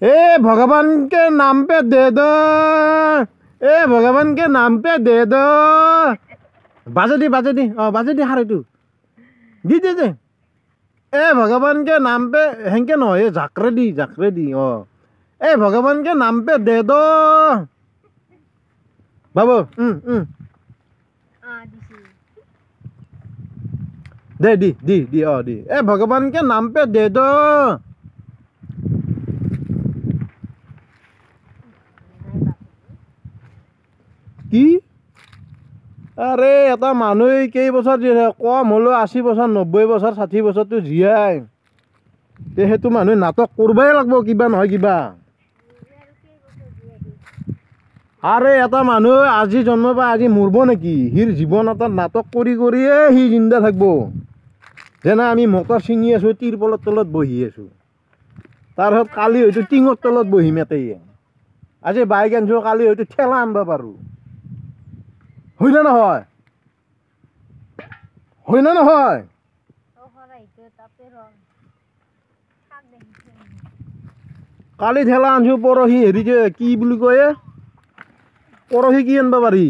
ए भगवान के नाम पे दे दो, ए भगवान के नाम पे दे दो। बाजे दी हारे तू दी दे दे। ए भगवान के नाम पे हेंके न ए जाकरे दी ए भगवान के नाम पे दे दो बाबू। दे दी ए भगवान के नाम पे दे दो। কি আরে এটা মানুহ কেই বছৰ কম হলেও 80 বছৰ 90 বছৰ 60 বছৰটো জীয়াই তে হেতু মানুহ নাটক কৰবাই লাগব কিবা নহয় কিবা। আৰে এটা মানুহ আজি জন্ম পাই আজি মৰব নেকি? হিৰ জীৱন এটা নাটক কৰি কৰিয়ে হি জিন্দা থাকব। যেনে আমি মটৰ ছিঙি আছো তিৰপলৰ তলত বহি আছো, তাৰপিছত কালি হয়তো টিঙৰ তলত বহি মেতেই আজি বাইক আনছো কালি হয়তো ঠেলা আনব পাৰো। হয় না নহয়? হয় না নহয়? কালি ঠেলা আনছো পৰহি হেৰি যে কি বুলি কয় পৰহি কি আনব পাৰি?